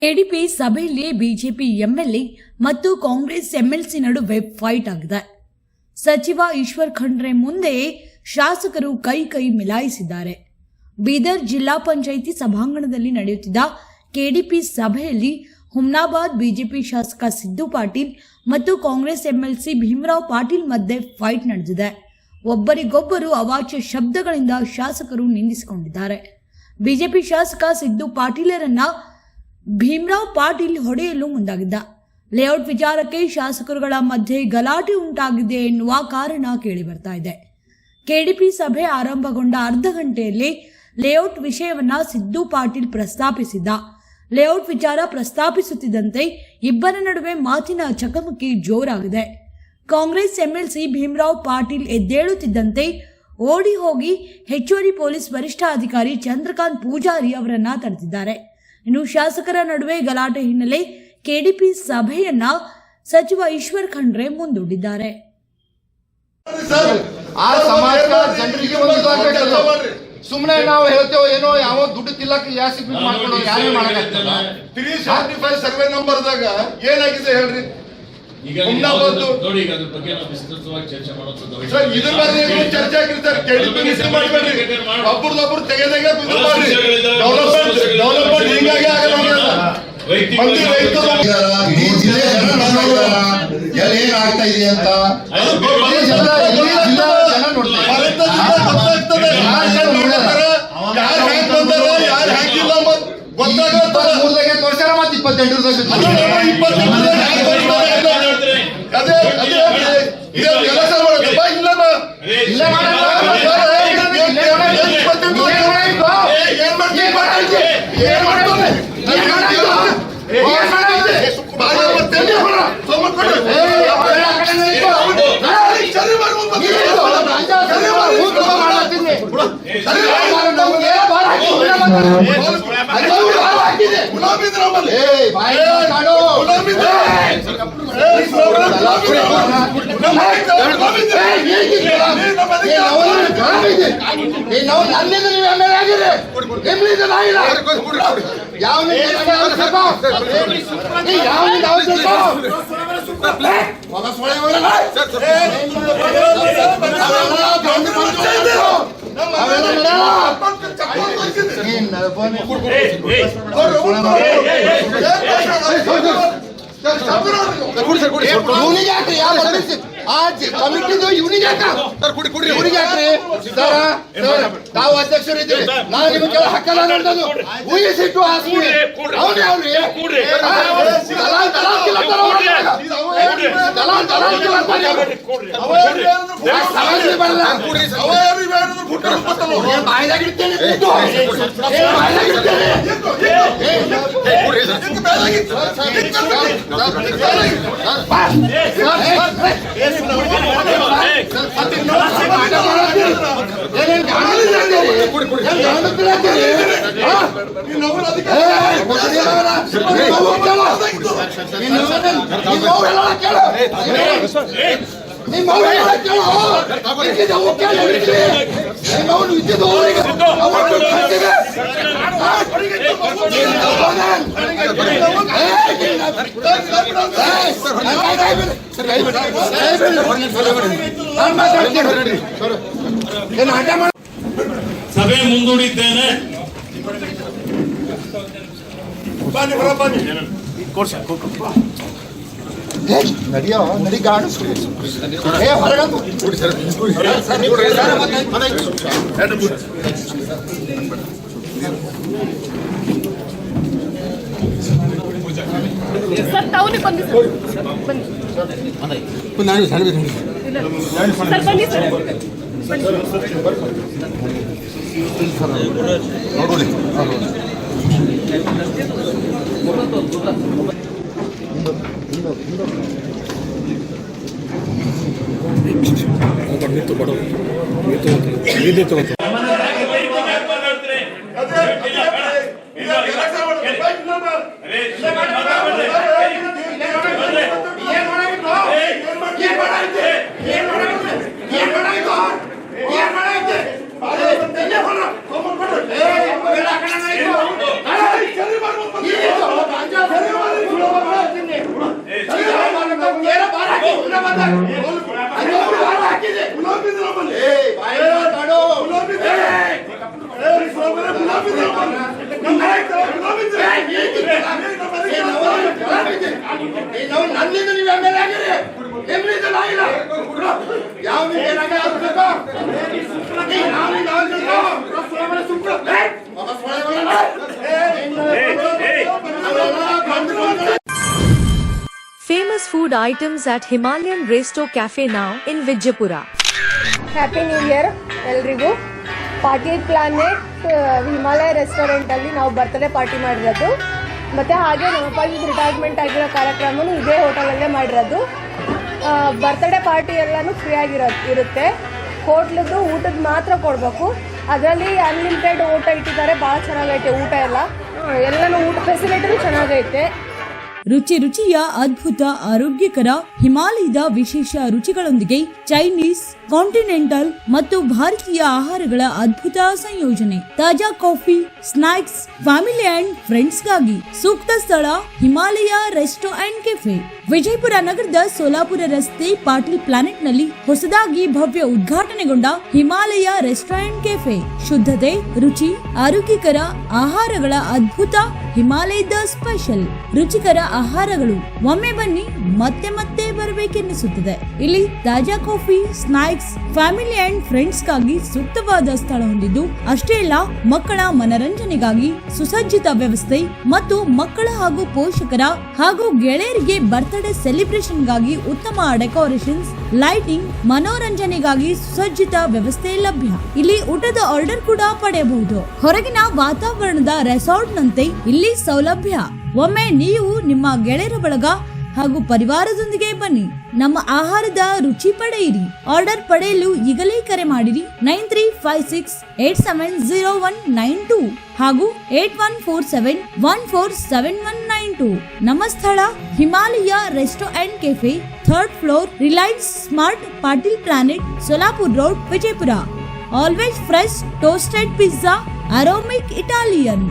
KDP ಸಭೆಯಲ್ಲಿ BJP MLA ಮತ್ತು Congress MLC ನಡುವೆ ಫೈಟ್ ಆಗಿದೆ. ಸಚಿವ ಈಶ್ವರ್ ಖಂಡ್ರೆ ಮುಂದೆ ಶಾಸಕರು ಕೈ ಮಿಲಾಯಿಸಿದ್ದಾರೆ. ಬೀದರ್ ಜಿಲ್ಲಾ ಪಂಚಾಯಿತಿ ಸಭಾಂಗಣದಲ್ಲಿ ನಡೆಯುತ್ತಿದ್ದ ಕೆಡಿಪಿ ಸಭೆಯಲ್ಲಿ ಹುಮ್ನಾಬಾದ್ ಬಿಜೆಪಿ ಶಾಸಕ ಸಿದ್ದು ಪಾಟೀಲ್ ಮತ್ತು ಕಾಂಗ್ರೆಸ್ ಎಂಎಲ್ಸಿ ಭೀಮರಾವ್ ಪಾಟೀಲ್ ಮಧ್ಯೆ ಫೈಟ್ ನಡೆದಿದೆ. ಒಬ್ಬರಿಗೊಬ್ಬರು ಅವಾಚ್ಯ ಶಬ್ದಗಳಿಂದ ಶಾಸಕರು ನಿಂದಿಸಿಕೊಂಡಿದ್ದಾರೆ. ಬಿಜೆಪಿ ಶಾಸಕ ಸಿದ್ದು ಪಾಟೀಲರನ್ನ ಭೀಮರಾವ್ ಪಾಟೀಲ್ ಹೊಡೆಯಲು ಮುಂದಾಗಿದ್ದ. ಲೇಔಟ್ ವಿಚಾರಕ್ಕೆ ಶಾಸಕರುಗಳ ಮಧ್ಯೆ ಗಲಾಟೆ ಉಂಟಾಗಿದೆ ಎನ್ನುವ ಕಾರಣ ಕೇಳಿ ಬರ್ತಾ ಇದೆ. ಕೆಡಿಪಿ ಸಭೆ ಆರಂಭಗೊಂಡ ಅರ್ಧ ಗಂಟೆಯಲ್ಲಿ ಲೇಔಟ್ ವಿಷಯವನ್ನ ಸಿದ್ದು ಪಾಟೀಲ್ ಪ್ರಸ್ತಾಪಿಸಿದ್ದ. ಲೇಔಟ್ ವಿಚಾರ ಪ್ರಸ್ತಾಪಿಸುತ್ತಿದ್ದಂತೆ ಇಬ್ಬರ ನಡುವೆ ಮಾತಿನ ಚಕಮಕಿ ಜೋರಾಗಿದೆ. ಕಾಂಗ್ರೆಸ್ ಎಂಎಲ್ಸಿ ಭೀಮರಾವ್ ಪಾಟೀಲ್ ಎದ್ದೇಳುತ್ತಿದ್ದಂತೆ ಓಡಿ ಹೋಗಿ ಹೆಚ್ಚುವರಿ ಪೊಲೀಸ್ ವರಿಷ್ಠಾಧಿಕಾರಿ ಚಂದ್ರಕಾಂತ್ ಪೂಜಾರಿ ಅವರನ್ನ ತಡೆದಿದ್ದಾರೆ. ಇನ್ನು ಶಾಸಕರ ನಡುವೆ ಗಲಾಟೆ ಹಿನ್ನೆಲೆ ಕೆಡಿಪಿ ಸಭೆಯನ್ನ ಸಚಿವ ಈಶ್ವರ್ ಖಂಡ್ರೆ ಮುಂದೂಡಿದ್ದಾರೆ. ಸುಮ್ಮನೆ ನಾವು ಹೇಳ್ತೇವೆ ಏನೋ ಯಾವ ದುಡ್ಡು ತಿಲ್ಲಕ್ ಮಾಡ್ಕೊಂಡು ಯಾರೇ ಮಾಡಕ್ಕಾಗ್ತದ. 375 ಸರ್ವೆ ನಂಬರ್ದಾಗ ಏನಾಗಿದೆ ಹೇಳ್ರಿ. ಚರ್ಚೆ ಆಗಿರ್ತಾರೆ. ಒಬ್ಬರದೊಬ್ಬರು ತೆಗೆದಾಗ ಡೆವಲಪ್ಮೆಂಟ್ ಹೀಗಾಗಿ ಏನ್ ಆಗ್ತಾ ಇದೆ ಅಂತ ತೋರ್ಸಾರ ಮತ್ ತಾವು ಅಧ್ಯಕ್ಷರಿದ್ದೀರಿ, ನಾನು ನಿಮಗೆ ಕೆಲ ಹಕ್ಕಲ್ಲ ನೋಡೋದು. ಊಹಿಸಿಟ್ಟು ಸಭೆ ಮುಂದೂಡಿದ್ದೇನೆ. ಯಾವ Famous food items at Himalayan Resto Cafe now in Vijaypura. Happy new year ಎಲ್ರಿಗೂ. ಪಾರ್ಟಿ ಪ್ಲಾನೆಟ್ ಹಿಮಾಲಯ ರೆಸ್ಟೋರೆಂಟಲ್ಲಿ ನಾವು ಬರ್ತ್ಡೇ ಪಾರ್ಟಿ ಮಾಡಿರೋದು. ಮತ್ತು ಹಾಗೆ ನಮ್ಮ ಅಪ್ಪಾಜಿ ರಿಟೈರ್ಮೆಂಟ್ ಆಗಿರೋ ಕಾರ್ಯಕ್ರಮನೂ ಇದೇ ಹೋಟೆಲಲ್ಲೇ ಮಾಡಿರೋದು. ಬರ್ತ್ಡೇ ಪಾರ್ಟಿ ಎಲ್ಲನೂ ಇರುತ್ತೆ. ಹೋಟ್ಲದ್ದು ಊಟದ ಮಾತ್ರ ಕೊಡಬೇಕು. ಅದರಲ್ಲಿ ಅನ್ಲಿಮಿಟೆಡ್ ಊಟ ಇಟ್ಟಿದ್ದಾರೆ. ಭಾಳ ಚೆನ್ನಾಗೈತೆ ಊಟ ಎಲ್ಲನೂ ಊಟ ಫೆಸಿಲಿಟಿನೂ ಚೆನ್ನಾಗೈತೆ. ರುಚಿ ರುಚಿಯ ಅದ್ಭುತ ಆರೋಗ್ಯಕರ ಹಿಮಾಲಯದ ವಿಶೇಷ ರುಚಿಗಳೊಂದಿಗೆ ಚೈನೀಸ್, ಕಾಂಟಿನೆಂಟಲ್ ಮತ್ತು ಭಾರತೀಯ ಆಹಾರಗಳ ಅದ್ಭುತ ಸಂಯೋಜನೆ. ತಾಜಾ coffee, snacks, family and friends ಗಾಗಿ ಸೂಕ್ತ ಸ್ಥಳ Himalaya resto and cafe. Vijayapura ನಗರದ ಸೋಲಾಪುರ ರಸ್ತೆ ಪಾಟೀಲ್ ಪ್ಲಾನೆಟ್ ನಲ್ಲಿ ಹೊಸದಾಗಿ ಭವ್ಯ ಉದ್ಘಾಟನೆಗೊಂಡ ಹಿಮಾಲಯ ರೆಸ್ಟೋರೆಂಟ್ ಕೆಫೆ. ಶುದ್ಧತೆ, ರುಚಿ, ಆರೋಗ್ಯಕರ ಆಹಾರಗಳ ಅದ್ಭುತ ಹಿಮಾಲಯದ ಸ್ಪೆಷಲ್ ರುಚಿಕರ ಆಹಾರಗಳು. ಒಮ್ಮೆ ಬನ್ನಿ, ಮತ್ತೆ ಮತ್ತೆ ಬರಬೇಕೆನ್ನಿಸುತ್ತದೆ. ಇಲ್ಲಿ ತಾಜಾ coffee, snacks, family and friends ಗಾಗಿ ಸೂಕ್ತವಾದ ಸ್ಥಳ ಹೊಂದಿದ್ದು ಅಷ್ಟೇ ಅಲ್ಲ, ಮಕ್ಕಳ ಮನರಂಜನೆಗಾಗಿ ಸುಸಜ್ಜಿತ ವ್ಯವಸ್ಥೆ ಮತ್ತು ಮಕ್ಕಳ ಹಾಗೂ ಪೋಷಕರ ಹಾಗೂ ಗೆಳೆಯರಿಗೆ ಬರ್ತ್ಡೇ ಸೆಲೆಬ್ರೇಷನ್ ಗಾಗಿ ಉತ್ತಮ ಡೆಕೋರೇಷನ್ಸ್, ಲೈಟಿಂಗ್, ಮನೋರಂಜನೆಗಾಗಿ ಸುಸಜ್ಜಿತ ವ್ಯವಸ್ಥೆ ಲಭ್ಯ. ಇಲ್ಲಿ ಊಟದ ಆರ್ಡರ್ ಕೂಡ ಪಡೆಯಬಹುದು. ಹೊರಗಿನ ವಾತಾವರಣದ ರೆಸಾರ್ಟ್ ನಂತೆ ಇಲ್ಲಿ ಸೌಲಭ್ಯ. ಒಮ್ಮೆ ನೀವು ನಿಮ್ಮ ಗೆಳೆಯರ ಬಳಗ ಹಾಗೂ ಪರಿವಾರದೊಂದಿಗೆ ಬನ್ನಿ, ನಮ್ಮ ಆಹಾರದ ರುಚಿ ಪಡೆಯಿರಿ. ಆರ್ಡರ್ ಪಡೆಯಲು ಈಗಲೇ ಕರೆ ಮಾಡಿರಿ 9356870192 ಹಾಗೂ 8147147192. ನಮ್ಮ ಸ್ಥಳ Himalaya resto and cafe, 3rd floor, Reliance smart, Patil planet, Solapur road, Vijayapura. Always fresh toasted pizza, aromatic Italian.